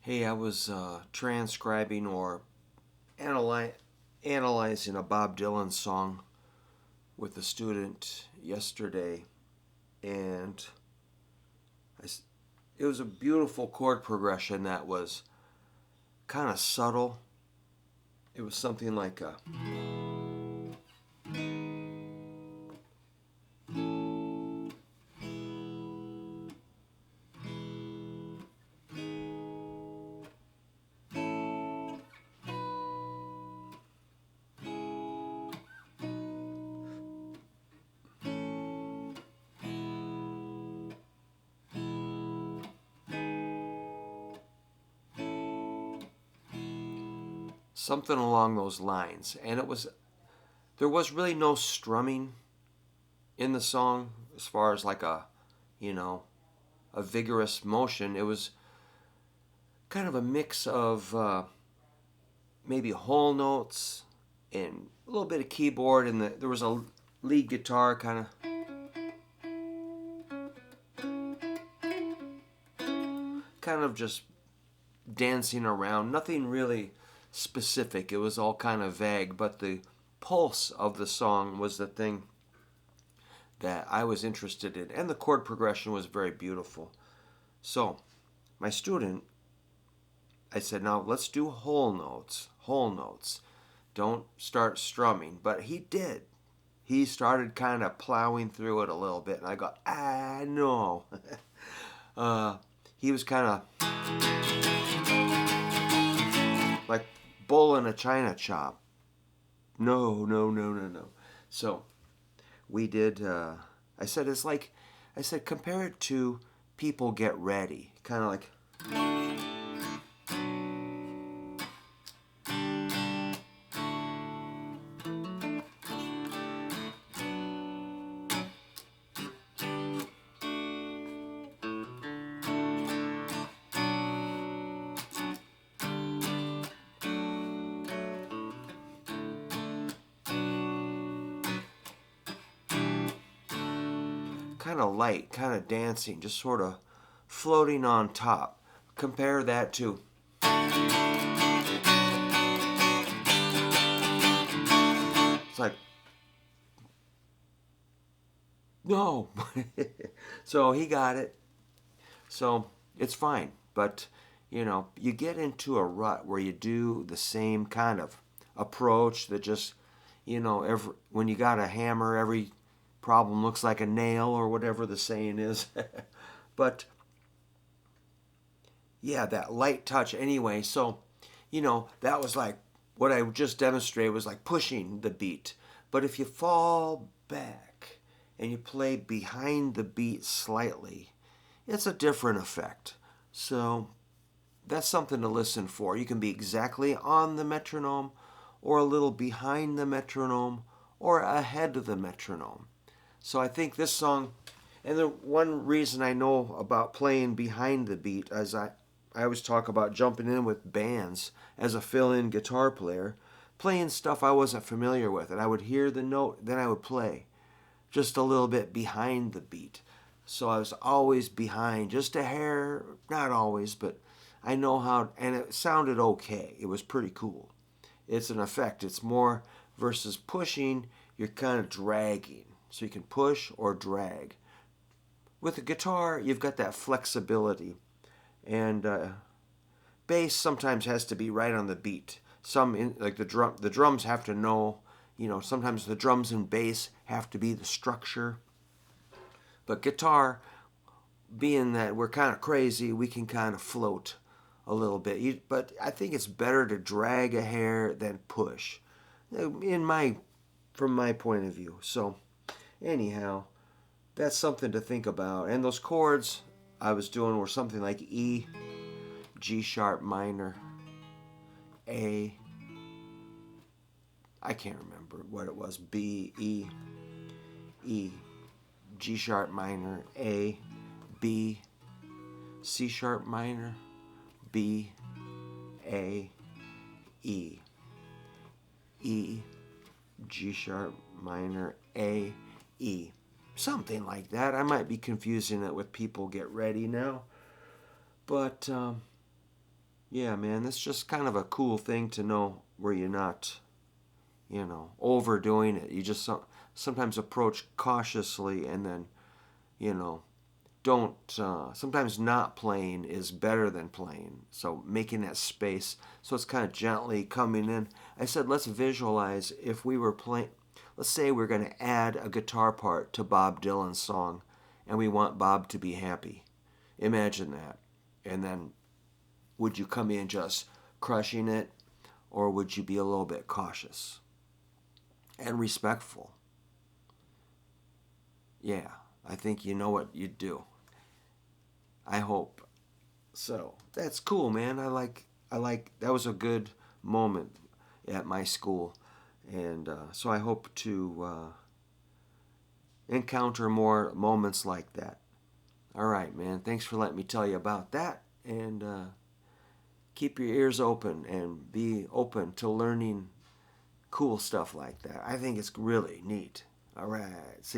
Hey, I was transcribing or analy- analyzing a Bob Dylan song with a student yesterday, and it was a beautiful chord progression that was kind of subtle. It was something like a something along those lines, and there was really no strumming in the song as far as like you know a vigorous motion. It was kind of a mix of maybe whole notes and a little bit of keyboard, and there was a lead guitar kind of just dancing around. Nothing really specific. It was all kind of vague, but the pulse of the song was the thing that I was interested in, and the chord progression was very beautiful. So, my student, I said, now let's do whole notes. Whole notes. Don't start strumming. But he did. He started kind of plowing through it a little bit, and I go, no. uh, he was kind of like bull in a china shop. No, no, no, no, no. So we did. I said, compare it to people get ready. Kind of like, kind of light, kind of dancing, just sort of floating on top. Compare that to, it's like, no. So he got it. So it's fine. But, you get into a rut where you do the same kind of approach that just, when you got a hammer, every problem looks like a nail or whatever the saying is. But yeah, that light touch anyway. So, that was like what I just demonstrated was like pushing the beat. But if you fall back and you play behind the beat slightly, it's a different effect. So that's something to listen for. You can be exactly on the metronome or a little behind the metronome or ahead of the metronome. So I think this song, and the one reason I know about playing behind the beat, as I always talk about jumping in with bands as a fill in guitar player, playing stuff I wasn't familiar with, and I would hear the note, then I would play just a little bit behind the beat. So I was always behind, just a hair, not always, but I know how, and it sounded okay. It was pretty cool. It's an effect. It's more versus pushing, you're kind of dragging. So you can push or drag. With a guitar, you've got that flexibility. And bass sometimes has to be right on the beat. Like the drums have to know. Sometimes the drums and bass have to be the structure. But guitar, being that we're kind of crazy, we can kind of float a little bit. But I think it's better to drag a hair than push, from my point of view. So anyhow, that's something to think about. And those chords I was doing were something like E, G sharp minor, A. I can't remember what it was. B, E, E, G sharp minor, A, B, C sharp minor, B, A, E, E, G sharp minor, A, E. Something like that. I might be confusing it with people get ready now. But Yeah, man, that's just kind of a cool thing to know where you're not, overdoing it. You just sometimes approach cautiously and then, you know, don't, sometimes not playing is better than playing. So making that space, so it's kind of gently coming in. I said, let's visualize if we were playing, let's say we're going to add a guitar part to Bob Dylan's song and we want Bob to be happy. Imagine that. And then would you come in just crushing it, or would you be a little bit cautious and respectful? Yeah, I think you know what you'd do. I hope. So that's cool, man. I like that was a good moment at my school, and so I hope to encounter more moments like that. All right, man. Thanks for letting me tell you about that, and keep your ears open and be open to learning cool stuff like that. I think it's really neat. All right. See